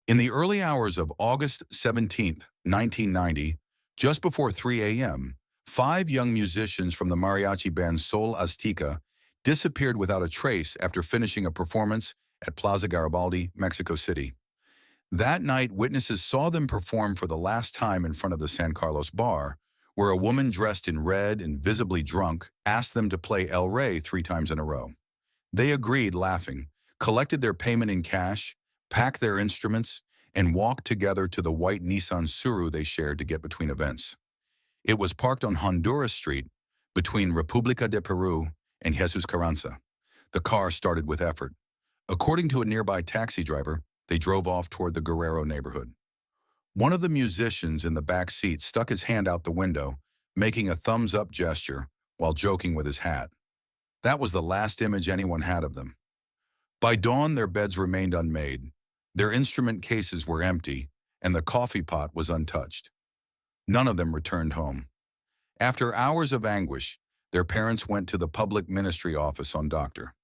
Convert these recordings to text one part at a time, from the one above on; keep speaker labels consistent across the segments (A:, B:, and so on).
A: In the early hours of August 17th, 1990, just before 3 a.m., five young musicians from the mariachi band Sol Azteca disappeared without a trace after finishing a performance at Plaza Garibaldi, Mexico City. That night, witnesses saw them perform for the last time in front of the San Carlos bar, where a woman dressed in red and visibly drunk asked them to play El Rey 3 times in a row. They agreed, laughing, collected their payment in cash, packed their instruments, and walked together to the white Nissan Suru they shared to get between events. It was parked on Honduras Street between República de Peru and Jesus Carranza. The car started with effort. According to a nearby taxi driver, they drove off toward the Guerrero neighborhood. One of the musicians in the back seat stuck his hand out the window, making a thumbs-up gesture while joking with his hat. That was the last image anyone had of them. By dawn, their beds remained unmade, their instrument cases were empty, and the coffee pot was untouched. None of them returned home. After hours of anguish, their parents went to the public ministry office on Dr.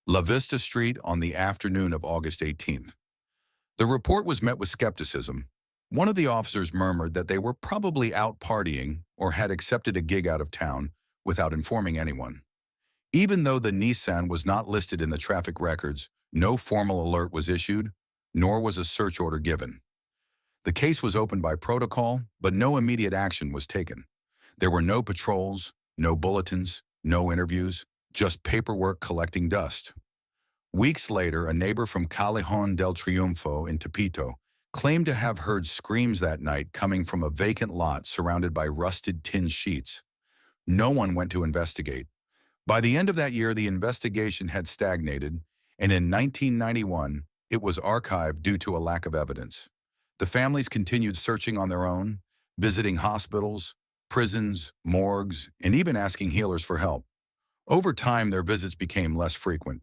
A: La Vista Street on the afternoon of August 18th. The report was met with skepticism. One of the officers murmured that they were probably out partying or had accepted a gig out of town without informing anyone. Even though the Nissan was not listed in the traffic records, no formal alert was issued, nor was a search order given. The case was opened by protocol, but no immediate action was taken. There were no patrols, no bulletins, no interviews, just paperwork collecting dust. Weeks later, a neighbor from Callejón del Triunfo in Tepito claimed to have heard screams that night coming from a vacant lot surrounded by rusted tin sheets. No one went to investigate. By the end of that year, the investigation had stagnated, and in 1991, it was archived due to a lack of evidence. The families continued searching on their own, visiting hospitals, prisons, morgues, and even asking healers for help. Over time, their visits became less frequent.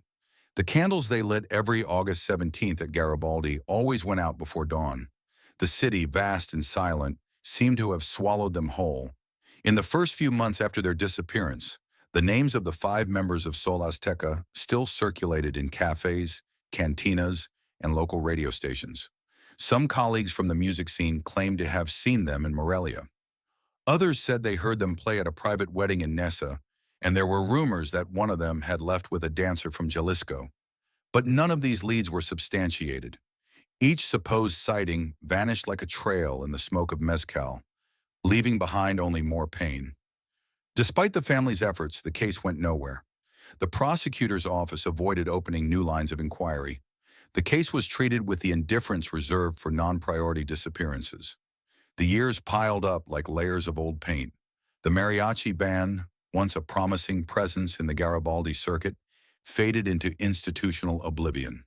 A: The candles they lit every August 17th at Garibaldi always went out before dawn. The city, vast and silent, seemed to have swallowed them whole. In the first few months after their disappearance, the names of the five members of Sol Azteca still circulated in cafes, cantinas, and local radio stations. Some colleagues from the music scene claimed to have seen them in Morelia. Others said they heard them play at a private wedding in Nesa, and there were rumors that one of them had left with a dancer from Jalisco. But none of these leads were substantiated. Each supposed sighting vanished like a trail in the smoke of mezcal, leaving behind only more pain. Despite the family's efforts, the case went nowhere. The prosecutor's office avoided opening new lines of inquiry. The case was treated with the indifference reserved for non-priority disappearances. The years piled up like layers of old paint. The mariachi band, once a promising presence in the Garibaldi circuit, faded into institutional oblivion.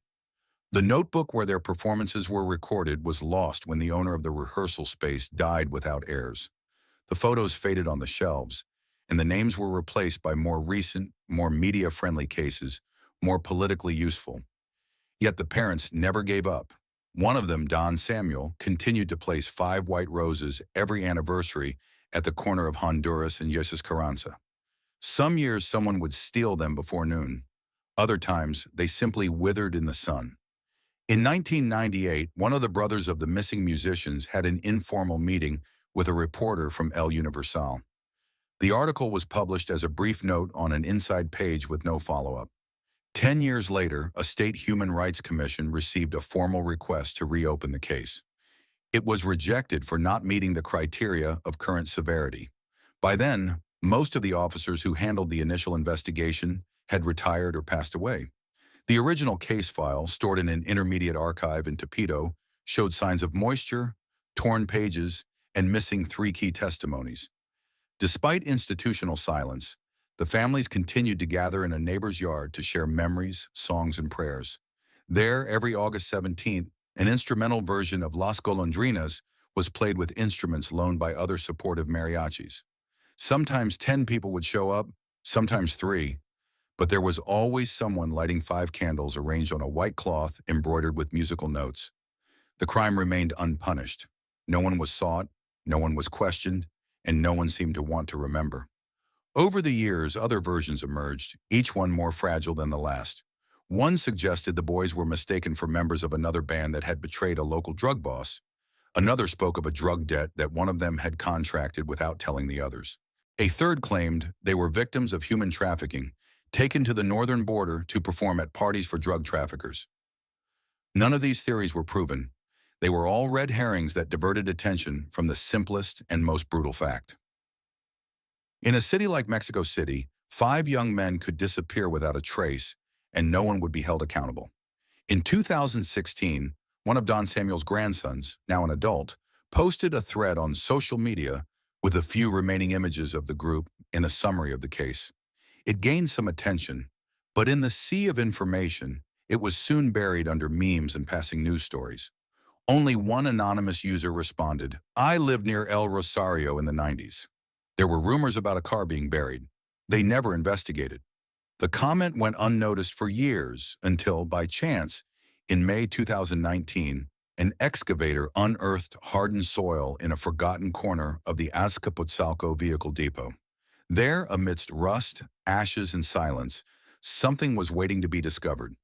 A: The notebook where their performances were recorded was lost when the owner of the rehearsal space died without heirs. The photos faded on the shelves, and the names were replaced by more recent, more media-friendly cases, more politically useful. Yet the parents never gave up. One of them, Don Samuel, continued to place 5 white roses every anniversary at the corner of Honduras and Jesus Carranza. Some years someone would steal them before noon. Other times, they simply withered in the sun. In 1998, one of the brothers of the missing musicians had an informal meeting with a reporter from El Universal. The article was published as a brief note on an inside page with no follow-up. 10 years later, a state human rights commission received a formal request to reopen the case. It was rejected for not meeting the criteria of current severity. By then, most of the officers who handled the initial investigation had retired or passed away. The original case file, stored in an intermediate archive in Tepito, showed signs of moisture, torn pages, and missing 3 key testimonies. Despite institutional silence, the families continued to gather in a neighbor's yard to share memories, songs, and prayers. There, every August 17th, an instrumental version of Las Golondrinas was played with instruments loaned by other supportive mariachis. Sometimes 10 people would show up, sometimes 3, but there was always someone lighting 5 candles arranged on a white cloth embroidered with musical notes. The crime remained unpunished. No one was sought, no one was questioned, and no one seemed to want to remember. Over the years, other versions emerged, each one more fragile than the last. One suggested the boys were mistaken for members of another band that had betrayed a local drug boss. Another spoke of a drug debt that one of them had contracted without telling the others. A third claimed they were victims of human trafficking, taken to the northern border to perform at parties for drug traffickers. None of these theories were proven. They were all red herrings that diverted attention from the simplest and most brutal fact. In a city like Mexico City, 5 young men could disappear without a trace, and no one would be held accountable. In 2016, one of Don Samuel's grandsons, now an adult, posted a thread on social media with a few remaining images of the group in a summary of the case. It gained some attention, but in the sea of information, it was soon buried under memes and passing news stories. Only one anonymous user responded, "I lived near El Rosario in the 90s. There were rumors about a car being buried. They never investigated." The comment went unnoticed for years until, by chance, in May 2019, an excavator unearthed hardened soil in a forgotten corner of the Azcapotzalco vehicle depot. There, amidst rust, ashes, and silence, something was waiting to be discovered.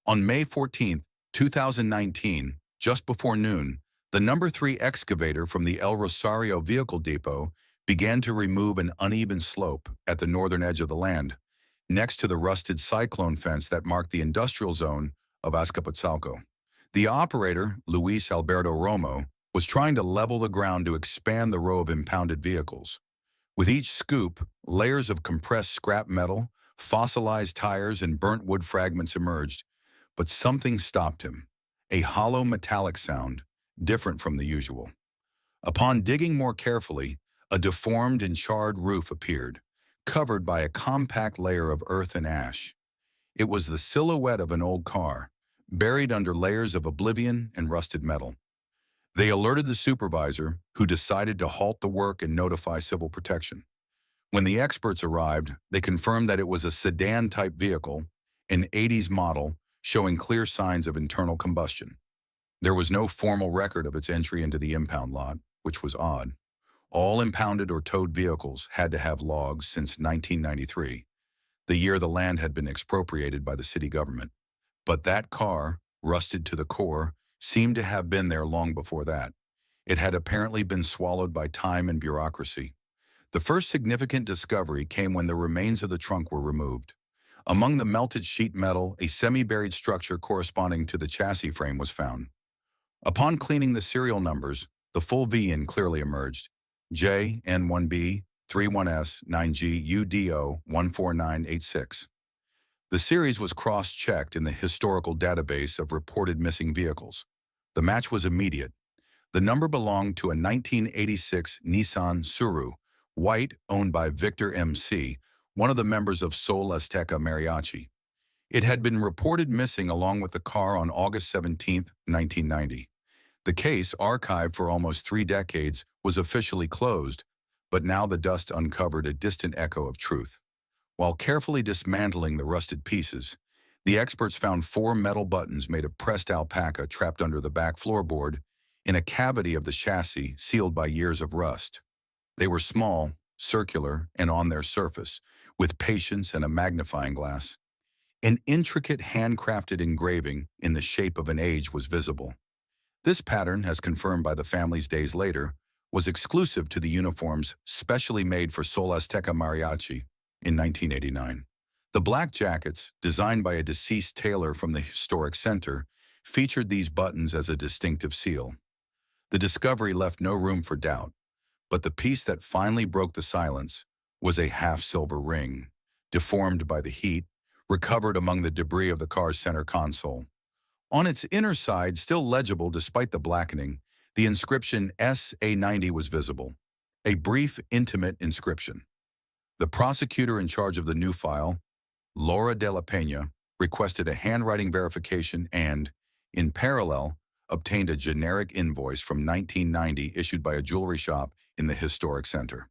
A: On May 14, 2019, just before noon, the number 3 excavator from the El Rosario vehicle depot began to remove an uneven slope at the northern edge of the land, next to the rusted cyclone fence that marked the industrial zone of Azcapotzalco. The operator, Luis Alberto Romo, was trying to level the ground to expand the row of impounded vehicles. With each scoop, layers of compressed scrap metal, fossilized tires, and burnt wood fragments emerged, but something stopped him. A hollow metallic sound, different from the usual. Upon digging more carefully, a deformed and charred roof appeared, covered by a compact layer of earth and ash. It was the silhouette of an old car, buried under layers of oblivion and rusted metal. They alerted the supervisor, who decided to halt the work and notify civil protection. When the experts arrived, they confirmed that it was a sedan-type vehicle, an 80s model, showing clear signs of internal combustion. There was no formal record of its entry into the impound lot, which was odd. All impounded or towed vehicles had to have logs since 1993, the year the land had been expropriated by the city government. But that car, rusted to the core, seemed to have been there long before that. It had apparently been swallowed by time and bureaucracy. The first significant discovery came when the remains of the trunk were removed. Among the melted sheet metal, a semi-buried structure corresponding to the chassis frame was found. Upon cleaning the serial numbers, the full VIN clearly emerged: JN1B 31S 9G UDO 14986. The series was cross-checked in the historical database of reported missing vehicles. The match was immediate. The number belonged to a 1986 Nissan Suru, white, owned by Victor MC, one of the members of Sol Azteca Mariachi. It had been reported missing along with the car on August 17, 1990. The case, archived for almost 3 decades, was officially closed, but now the dust uncovered a distant echo of truth. While carefully dismantling the rusted pieces, the experts found 4 metal buttons made of pressed alpaca trapped under the back floorboard in a cavity of the chassis sealed by years of rust. They were small, circular, and on their surface, with patience and a magnifying glass. An intricate handcrafted engraving in the shape of an age was visible. This pattern, as confirmed by the families days later, was exclusive to the uniforms specially made for Sol Azteca Mariachi in 1989. The black jackets, designed by a deceased tailor from the historic center, featured these buttons as a distinctive seal. The discovery left no room for doubt, but the piece that finally broke the silence was a half-silver ring, deformed by the heat, recovered among the debris of the car's center console. On its inner side, still legible despite the blackening, the inscription SA90 was visible, a brief, intimate inscription. The prosecutor in charge of the new file, Laura de la Peña, requested a handwriting verification and, in parallel, obtained a generic invoice from 1990 issued by a jewelry shop in the historic center.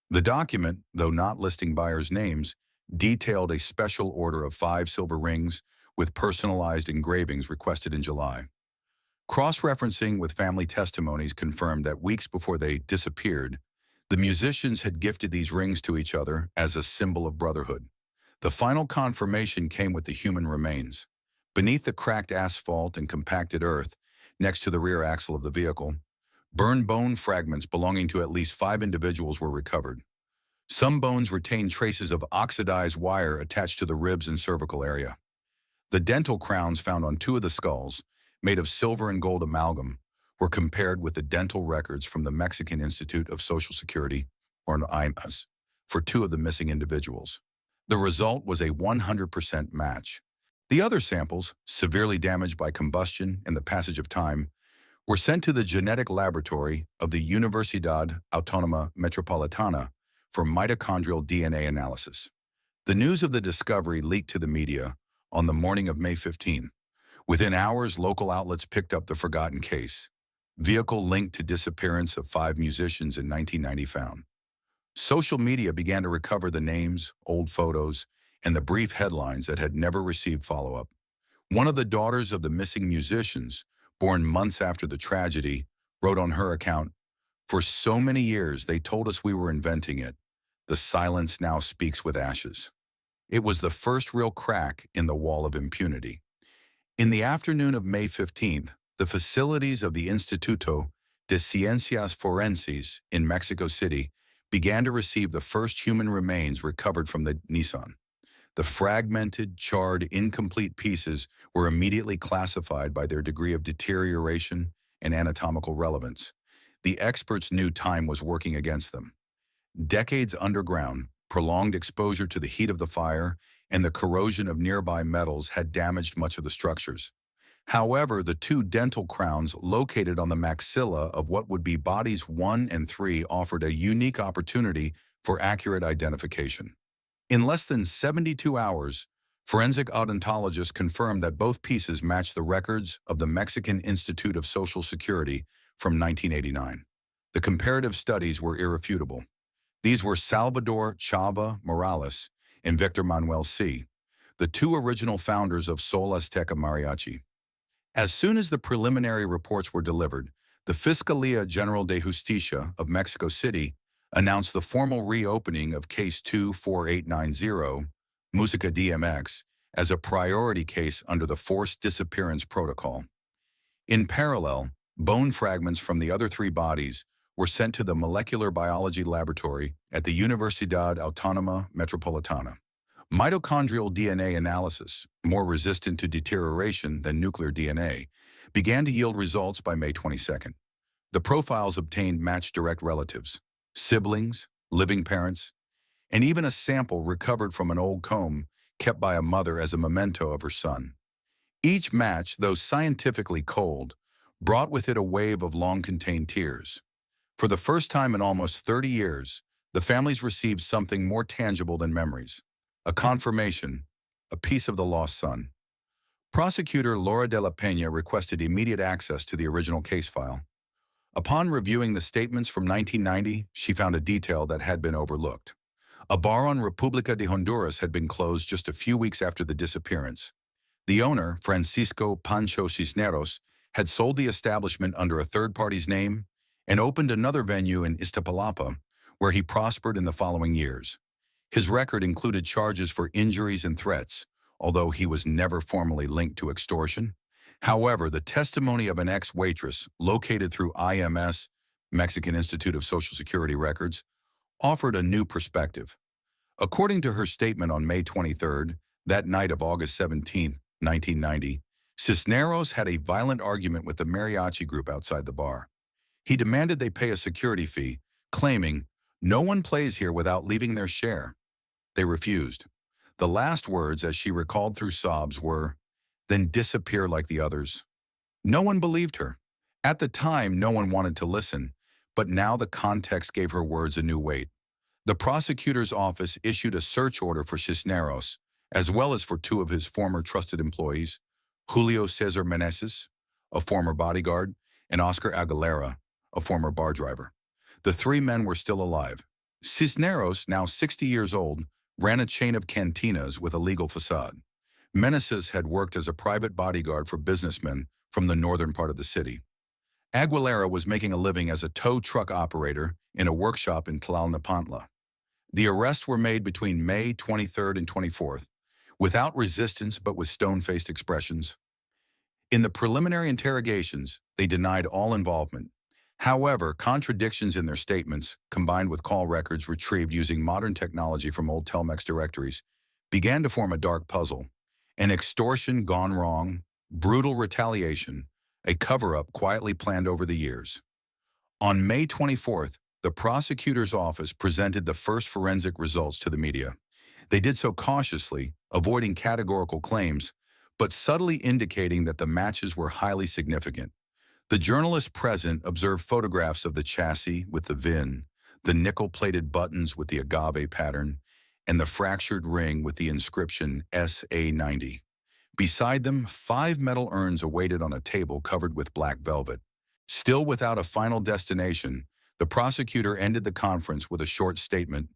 A: The document, though not listing buyers' names, detailed a special order of 5 silver rings with personalized engravings requested in July. Cross-referencing with family testimonies confirmed that weeks before they disappeared, the musicians had gifted these rings to each other as a symbol of brotherhood. The final confirmation came with the human remains. Beneath the cracked asphalt and compacted earth, next to the rear axle of the vehicle, burned bone fragments belonging to at least 5 individuals were recovered. Some bones retained traces of oxidized wire attached to the ribs and cervical area. The dental crowns found on 2 of the skulls, made of silver and gold amalgam, were compared with the dental records from the Mexican Institute of Social Security, or IMAS, for 2 of the missing individuals. The result was a 100% match. The other samples, severely damaged by combustion and the passage of time, were sent to the genetic laboratory of the Universidad Autónoma Metropolitana for mitochondrial DNA analysis. The news of the discovery leaked to the media on the morning of May 15. Within hours, local outlets picked up the forgotten case. Vehicle linked to disappearance of 5 musicians in 1990 found. Social media began to recover the names, old photos, and the brief headlines that had never received follow-up. One of the daughters of the missing musicians, born months after the tragedy, wrote on her account, "For so many years they told us we were inventing it. The silence now speaks with ashes." It was the first real crack in the wall of impunity. In the afternoon of May 15th, the facilities of the Instituto de Ciencias Forenses in Mexico City began to receive the first human remains recovered from the Nissan. The fragmented, charred, incomplete pieces were immediately classified by their degree of deterioration and anatomical relevance. The experts knew time was working against them. Decades underground, prolonged exposure to the heat of the fire, and the corrosion of nearby metals had damaged much of the structures. However, the 2 dental crowns located on the maxilla of what would be bodies 1 and 3 offered a unique opportunity for accurate identification. In less than 72 hours, forensic odontologists confirmed that both pieces matched the records of the Mexican Institute of Social Security from 1989. The comparative studies were irrefutable. These were Salvador Chava Morales and Victor Manuel C., the 2 original founders of Sol Azteca Mariachi. As soon as the preliminary reports were delivered, the Fiscalía General de Justicia of Mexico City announced the formal reopening of Case 24890, Musica DMX, as a priority case under the Forced Disappearance Protocol. In parallel, bone fragments from the other 3 bodies were sent to the Molecular Biology Laboratory at the Universidad Autónoma Metropolitana. Mitochondrial DNA analysis, more resistant to deterioration than nuclear DNA, began to yield results by May 22nd. The profiles obtained matched direct relatives, siblings, living parents, and even a sample recovered from an old comb kept by a mother as a memento of her son. Each match, though scientifically cold, brought with it a wave of long-contained tears. For the first time in almost 30 years, the families received something more tangible than memories. A confirmation, a piece of the lost son. Prosecutor Laura de la Peña requested immediate access to the original case file. Upon reviewing the statements from 1990, she found a detail that had been overlooked. A bar on República de Honduras had been closed just a few weeks after the disappearance. The owner, Francisco Pancho Cisneros, had sold the establishment under a third party's name and opened another venue in Iztapalapa, where he prospered in the following years. His record included charges for injuries and threats, although he was never formally linked to extortion. However, the testimony of an ex-waitress located through IMS, Mexican Institute of Social Security records, offered a new perspective. According to her statement on May 23rd, that night of August 17, 1990, Cisneros had a violent argument with the mariachi group outside the bar. He demanded they pay a security fee, claiming, "No one plays here without leaving their share." They refused. The last words, as she recalled through sobs, were, "Then disappear like the others." No one believed her. At the time, no one wanted to listen, but now the context gave her words a new weight. The prosecutor's office issued a search order for Cisneros, as well as for 2 of his former trusted employees, Julio Cesar Meneses, a former bodyguard, and Oscar Aguilera, a former bar driver. The 3 men were still alive. Cisneros, now 60 years old, ran a chain of cantinas with a legal facade. Meneses had worked as a private bodyguard for businessmen from the northern part of the city. Aguilera was making a living as a tow truck operator in a workshop in Tlalnepantla. The arrests were made between May 23rd and 24th, without resistance but with stone-faced expressions. In the preliminary interrogations, they denied all involvement. However, contradictions in their statements, combined with call records retrieved using modern technology from old Telmex directories, began to form a dark puzzle. An extortion gone wrong, brutal retaliation, a cover-up quietly planned over the years. On May 24th, the prosecutor's office presented the first forensic results to the media. They did so cautiously, avoiding categorical claims, but subtly indicating that the matches were highly significant. The journalists present observed photographs of the chassis with the VIN, the nickel-plated buttons with the agave pattern, and the fractured ring with the inscription SA90. Beside them, 5 metal urns awaited on a table covered with black velvet. Still without a final destination, the prosecutor ended the conference with a short statement.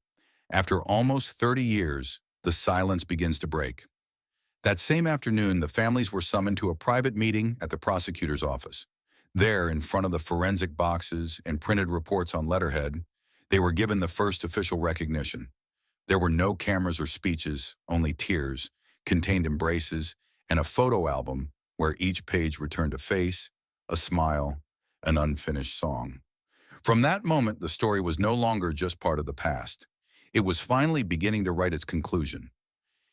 A: After almost 30 years, the silence begins to break. That same afternoon, the families were summoned to a private meeting at the prosecutor's office. There, in front of the forensic boxes and printed reports on letterhead, they were given the first official recognition. There were no cameras or speeches, only tears, contained embraces, and a photo album where each page returned a face, a smile, an unfinished song. From that moment, the story was no longer just part of the past. It was finally beginning to write its conclusion.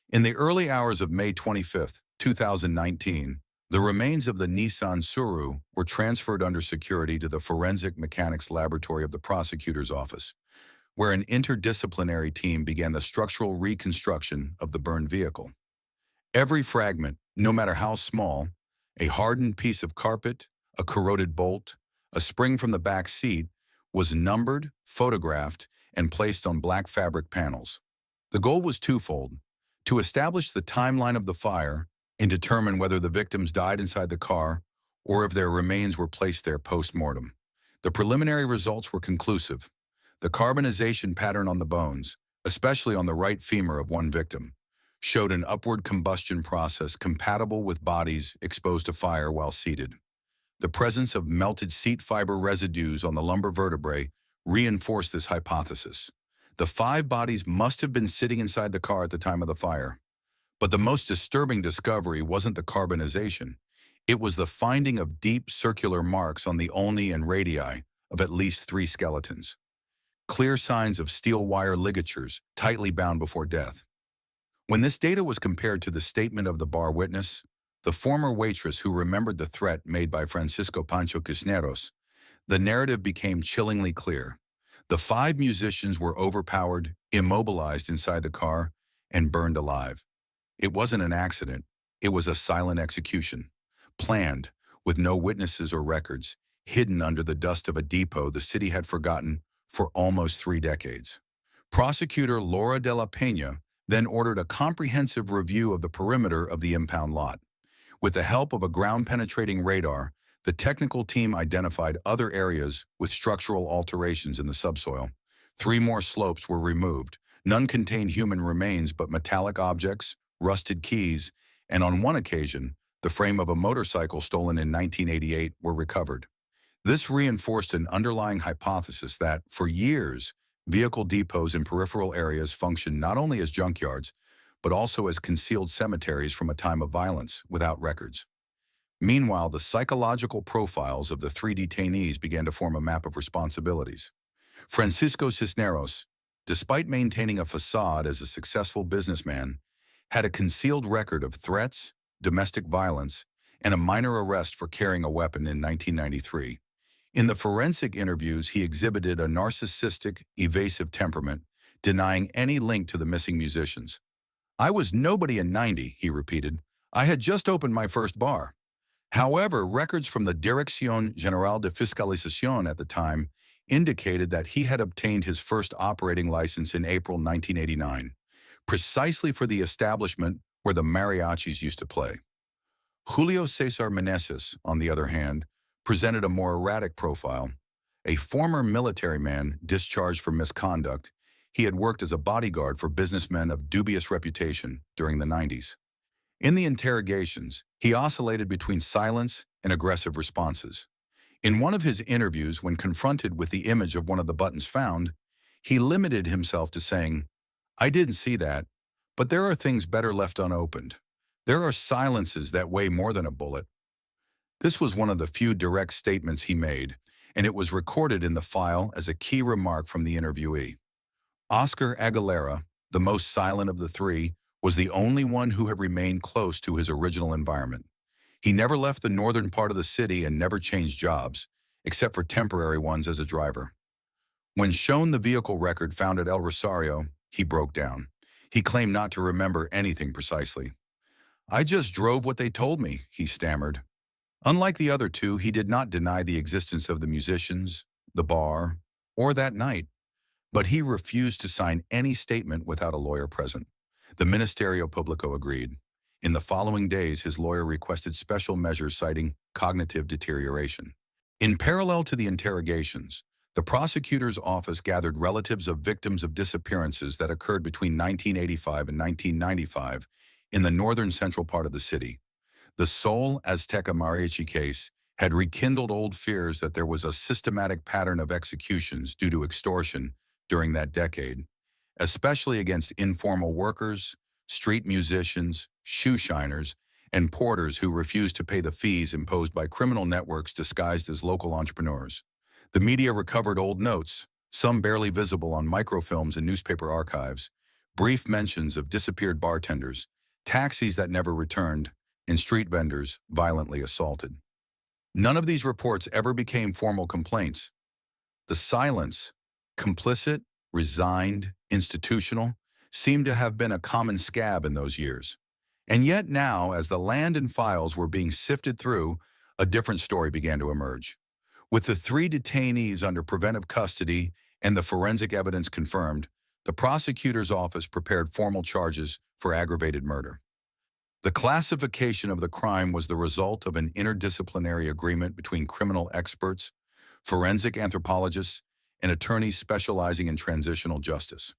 A: In the early hours of May 25, 2019, the remains of the Nissan Suru were transferred under security to the Forensic Mechanics Laboratory of the prosecutor's office, where an interdisciplinary team began the structural reconstruction of the burned vehicle. Every fragment, no matter how small, a hardened piece of carpet, a corroded bolt, a spring from the back seat, was numbered, photographed, and placed on black fabric panels. The goal was twofold: to establish the timeline of the fire and determine whether the victims died inside the car or if their remains were placed there post-mortem. The preliminary results were conclusive. The carbonization pattern on the bones, especially on the right femur of one victim, showed an upward combustion process compatible with bodies exposed to fire while seated. The presence of melted seat fiber residues on the lumbar vertebrae reinforced this hypothesis. The 5 bodies must have been sitting inside the car at the time of the fire. But the most disturbing discovery wasn't the carbonization. It was the finding of deep circular marks on the ulnae and radii of at least 3 skeletons. Clear signs of steel wire ligatures tightly bound before death. When this data was compared to the statement of the bar witness, the former waitress who remembered the threat made by Francisco Pancho Cisneros, the narrative became chillingly clear. The 5 musicians were overpowered, immobilized inside the car, and burned alive. It wasn't an accident. It was a silent execution, planned, with no witnesses or records, hidden under the dust of a depot the city had forgotten for almost 3 decades. Prosecutor Laura de la Peña then ordered a comprehensive review of the perimeter of the impound lot. With the help of a ground-penetrating radar, the technical team identified other areas with structural alterations in the subsoil. 3 more slopes were removed. None contained human remains but metallic objects, rusted keys, and on one occasion, the frame of a motorcycle stolen in 1988 were recovered. This reinforced an underlying hypothesis that, for years, vehicle depots in peripheral areas functioned not only as junkyards, but also as concealed cemeteries from a time of violence without records. Meanwhile, the psychological profiles of the 3 detainees began to form a map of responsibilities. Francisco Cisneros, despite maintaining a facade as a successful businessman, had a concealed record of threats, domestic violence, and a minor arrest for carrying a weapon in 1993. In the forensic interviews, he exhibited a narcissistic, evasive temperament, denying any link to the missing musicians. "I was nobody in '90, he repeated. "I had just opened my first bar." However, records from the Dirección General de Fiscalización at the time indicated that he had obtained his first operating license in April 1989, precisely for the establishment where the Mariachis used to play. Julio César Meneses, on the other hand, presented a more erratic profile. A former military man discharged for misconduct, he had worked as a bodyguard for businessmen of dubious reputation during the 90s. In the interrogations, he oscillated between silence and aggressive responses. In one of his interviews, when confronted with the image of one of the buttons found, He limited himself to saying, "I didn't see that, but there are things better left unopened. There are silences that weigh more than a bullet." This was one of the few direct statements he made, and it was recorded in the file as a key remark from the interviewee. Oscar Aguilera, the most silent of the three, was the only one who had remained close to his original environment. He never left the northern part of the city and never changed jobs, except for temporary ones as a driver. When shown the vehicle record found at El Rosario, he broke down. He claimed not to remember anything precisely. "I just drove what they told me," he stammered. Unlike the other two, he did not deny the existence of the musicians, the bar, or that night, but he refused to sign any statement without a lawyer present. The Ministerio Público agreed. In the following days, his lawyer requested special measures citing cognitive deterioration. In parallel to the interrogations, the prosecutor's office gathered relatives of victims of disappearances that occurred between 1985 and 1995 in the northern central part of the city. The Sol Azteca Mariachi case had rekindled old fears that there was a systematic pattern of executions due to extortion during that decade, especially against informal workers, street musicians, shoe shiners, and porters who refused to pay the fees imposed by criminal networks disguised as local entrepreneurs. The media recovered old notes, some barely visible on microfilms and newspaper archives, brief mentions of disappeared bartenders, taxis that never returned, and street vendors violently assaulted. None of these reports ever became formal complaints. The silence, complicit, resigned, institutional, seemed to have been a common scab in those years. And yet now, as the land and files were being sifted through, a different story began to emerge. With the three detainees under preventive custody and the forensic evidence confirmed, the prosecutor's office prepared formal charges for aggravated murder. The classification of the crime was the result of an interdisciplinary agreement between criminal experts, forensic anthropologists, and attorneys specializing in transitional justice.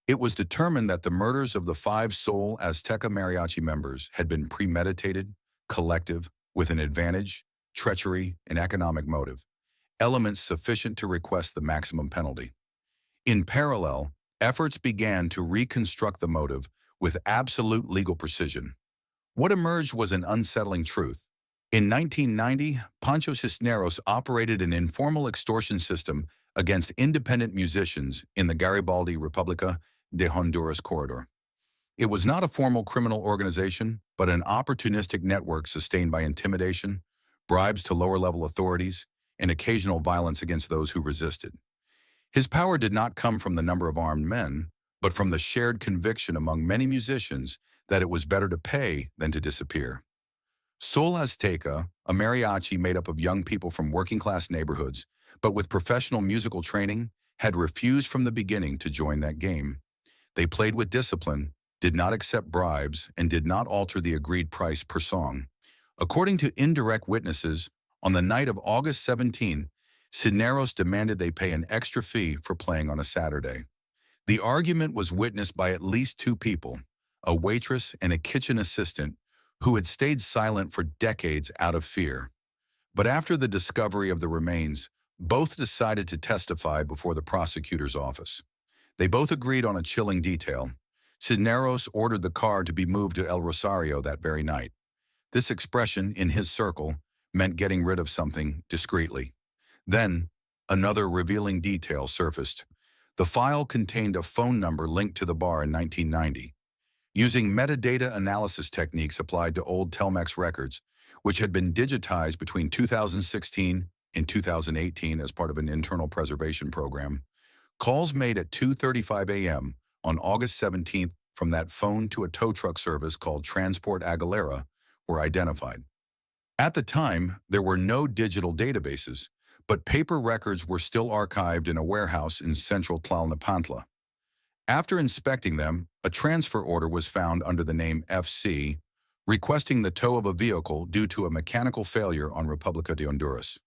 A: It was determined that the murders of the 5 Sol Azteca Mariachi members had been premeditated, collective, with an advantage, treachery, and economic motive, elements sufficient to request the maximum penalty. In parallel, efforts began to reconstruct the motive with absolute legal precision. What emerged was an unsettling truth. In 1990, Pancho Cisneros operated an informal extortion system against independent musicians in the Garibaldi República de Honduras corridor. It was not a formal criminal organization, but an opportunistic network sustained by intimidation, bribes to lower-level authorities, and occasional violence against those who resisted. His power did not come from the number of armed men, but from the shared conviction among many musicians that it was better to pay than to disappear. Sol Azteca, a mariachi made up of young people from working-class neighborhoods, but with professional musical training, had refused from the beginning to join that game. They played with discipline, did not accept bribes, and did not alter the agreed price per song. According to indirect witnesses, on the night of August 17, Cisneros demanded they pay an extra fee for playing on a Saturday. The argument was witnessed by at least 2 people, a waitress and a kitchen assistant, who had stayed silent for decades out of fear. But after the discovery of the remains, both decided to testify before the prosecutor's office. They both agreed on a chilling detail. Cisneros ordered the car to be moved to El Rosario that very night. This expression, in his circle, meant getting rid of something discreetly. Then, another revealing detail surfaced. The file contained a phone number linked to the bar in 1990. Using metadata analysis techniques applied to old Telmex records, which had been digitized between 2016 and 2018 as part of an internal preservation program, calls made at 2:35 a.m. on August 17th from that phone to a tow truck service called Transport Aguilera were identified. At the time, there were no digital databases, but paper records were still archived in a warehouse in central Tlalnepantla. After inspecting them, a transfer order was found under the name FC, requesting the tow of a vehicle due to a mechanical failure on República de Honduras.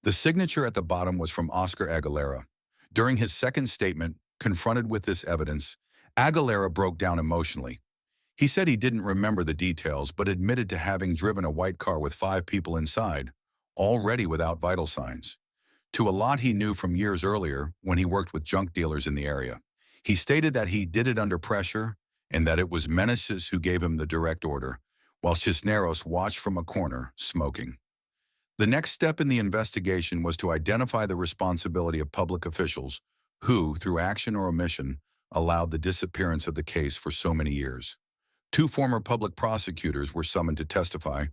A: The signature at the bottom was from Oscar Aguilera. During his second statement, confronted with this evidence, Aguilera broke down emotionally. He said he didn't remember the details, but admitted to having driven a white car with 5 people inside, already without vital signs. to a lot he knew from years earlier when he worked with junk dealers in the area. He stated that he did it under pressure and that it was Meneses who gave him the direct order, while Cisneros watched from a corner, smoking. The next step in the investigation was to identify the responsibility of public officials who, through action or omission, allowed the disappearance of the case for so many years. Two former public prosecutors were summoned to testify,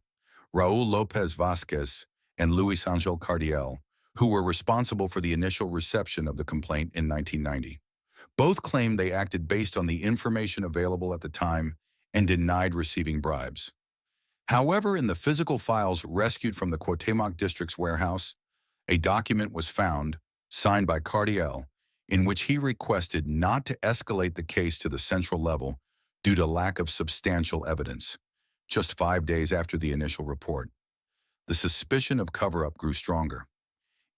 A: Raul Lopez Vasquez and Luis Angel Cardiel, who were responsible for the initial reception of the complaint in 1990. Both claimed they acted based on the information available at the time and denied receiving bribes. However, in the physical files rescued from the Cuauhtémoc District's warehouse, a document was found, signed by Cardiel, in which he requested not to escalate the case to the central level due to lack of substantial evidence, just 5 days after the initial report. The suspicion of cover-up grew stronger.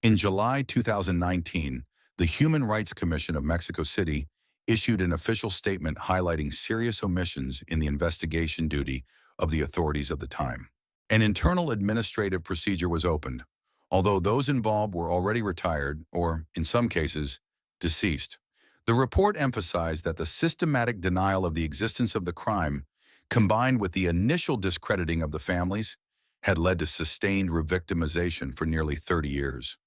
A: In July 2019, the Human Rights Commission of Mexico City issued an official statement highlighting serious omissions in the investigation duty of the authorities of the time. An internal administrative procedure was opened, although those involved were already retired or, in some cases, deceased. The report emphasized that the systematic denial of the existence of the crime, combined with the initial discrediting of the families, had led to sustained revictimization for nearly 30 years.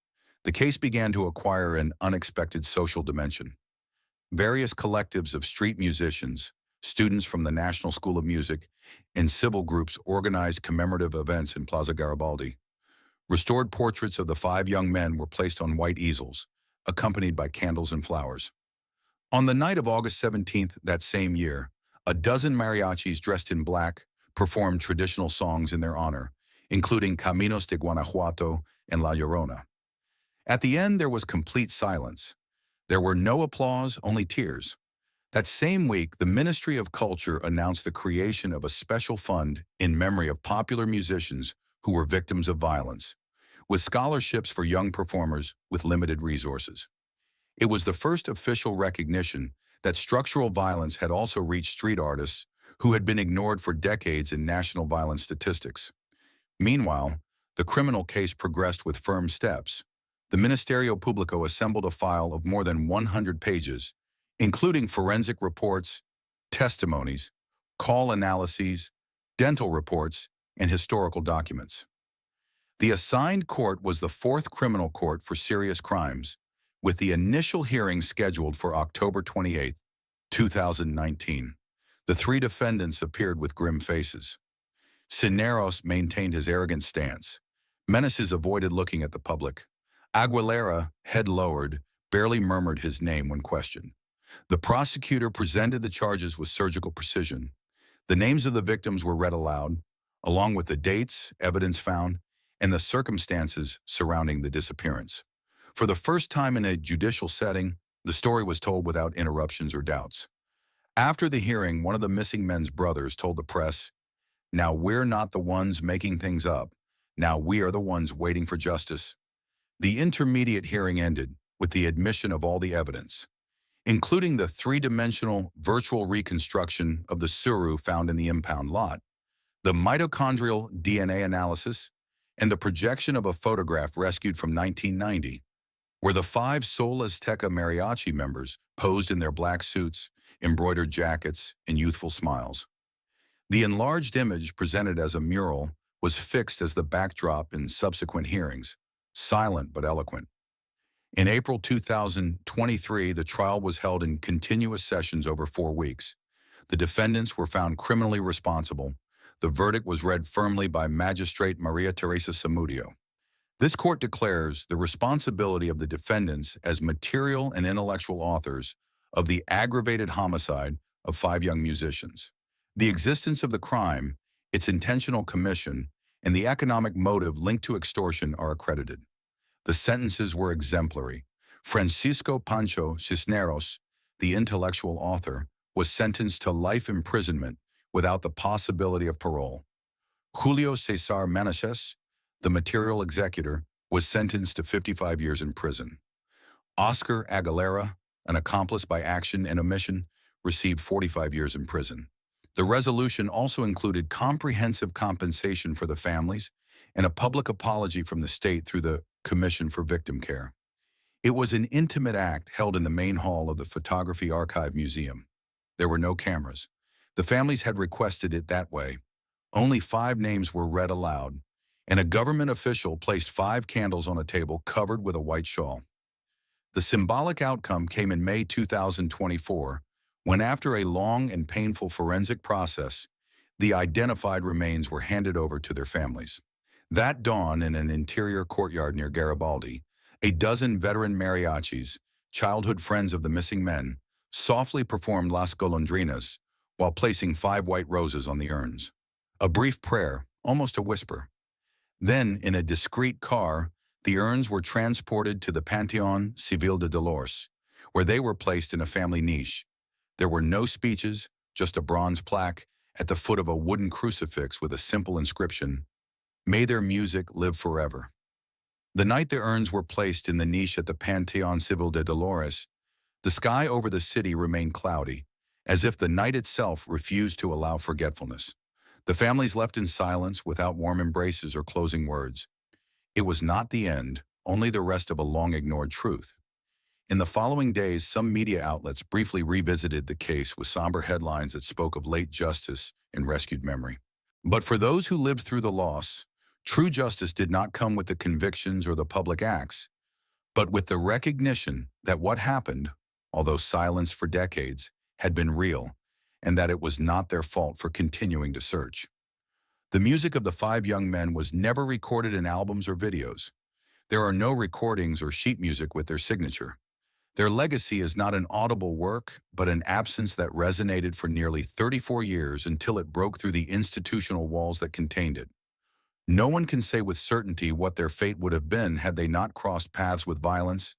A: The case began to acquire an unexpected social dimension. Various collectives of street musicians, students from the National School of Music, and civil groups organized commemorative events in Plaza Garibaldi. Restored portraits of the 5 young men were placed on white easels, accompanied by candles and flowers. On the night of August 17th that same year, a dozen mariachis dressed in black performed traditional songs in their honor, including Caminos de Guanajuato and La Llorona. At the end, there was complete silence. There were no applause, only tears. That same week, the Ministry of Culture announced the creation of a special fund in memory of popular musicians who were victims of violence, with scholarships for young performers with limited resources. It was the first official recognition that structural violence had also reached street artists who had been ignored for decades in national violence statistics. Meanwhile, the criminal case progressed with firm steps. The Ministerio Público assembled a file of more than 100 pages, including forensic reports, testimonies, call analyses, dental reports, and historical documents. The assigned court was the 4th Criminal Court for Serious Crimes, with the initial hearing scheduled for October 28, 2019. The 3 defendants appeared with grim faces. Cisneros maintained his arrogant stance. Meneses avoided looking at the public. Aguilera, head lowered, barely murmured his name when questioned. The prosecutor presented the charges with surgical precision. The names of the victims were read aloud, along with the dates, evidence found, and the circumstances surrounding the disappearance. For the first time in a judicial setting, the story was told without interruptions or doubts. After the hearing, one of the missing men's brothers told the press, "Now we're not the ones making things up. Now we are the ones waiting for justice." The intermediate hearing ended with the admission of all the evidence, including the 3-dimensional virtual reconstruction of the suru found in the impound lot, the mitochondrial DNA analysis, and the projection of a photograph rescued from 1990, where the 5 Sol Azteca mariachi members posed in their black suits, embroidered jackets, and youthful smiles. The enlarged image, presented as a mural, was fixed as the backdrop in subsequent hearings, silent but eloquent. In April 2023, the trial was held in continuous sessions over 4 weeks. The defendants were found criminally responsible. The verdict was read firmly by Magistrate Maria Teresa Zamudio. This court declares the responsibility of the defendants as material and intellectual authors of the aggravated homicide of 5 young musicians. The existence of the crime, its intentional commission, and the economic motive linked to extortion are accredited. The sentences were exemplary. Francisco Pancho Cisneros, the intellectual author, was sentenced to life imprisonment without the possibility of parole. Julio Cesar Meneses, the material executor, was sentenced to 55 years in prison. Oscar Aguilera, an accomplice by action and omission, received 45 years in prison. The resolution also included comprehensive compensation for the families and a public apology from the state through the commissioned for victim care. It was an intimate act held in the main hall of the Photography Archive Museum. There were no cameras. The families had requested it that way. Only 5 names were read aloud, and a government official placed 5 candles on a table covered with a white shawl. The symbolic outcome came in May 2024, when after a long and painful forensic process, the identified remains were handed over to their families. That dawn, in an interior courtyard near Garibaldi, a dozen veteran mariachis, childhood friends of the missing men, softly performed Las Golondrinas while placing 5 white roses on the urns. A brief prayer, almost a whisper. Then, in a discreet car, the urns were transported to the Panteón Civil de Dolores, where they were placed in a family niche. There were no speeches, just a bronze plaque at the foot of a wooden crucifix with a simple inscription, "May their music live forever." The night the urns were placed in the niche at the Panteón Civil de Dolores, the sky over the city remained cloudy, as if the night itself refused to allow forgetfulness. The families left in silence without warm embraces or closing words. It was not the end, only the rest of a long-ignored truth. In the following days, some media outlets briefly revisited the case with somber headlines that spoke of late justice and rescued memory. But for those who lived through the loss, true justice did not come with the convictions or the public acts, but with the recognition that what happened, although silenced for decades, had been real, and that it was not their fault for continuing to search. The music of the 5 young men was never recorded in albums or videos. There are no recordings or sheet music with their signature. Their legacy is not an audible work, but an absence that resonated for nearly 34 years until it broke through the institutional walls that contained it. No one can say with certainty what their fate would have been had they not crossed paths with violence,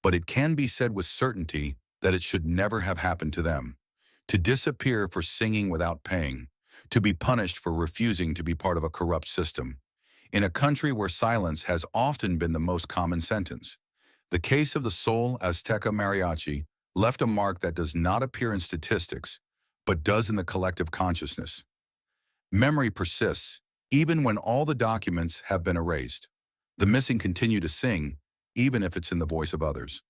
A: but it can be said with certainty that it should never have happened to them. To disappear for singing without paying, to be punished for refusing to be part of a corrupt system. In a country where silence has often been the most common sentence, the case of the Sol Azteca Mariachi left a mark that does not appear in statistics, but does in the collective consciousness. Memory persists, even when all the documents have been erased. The missing continue to sing, even if it's in the voice of others.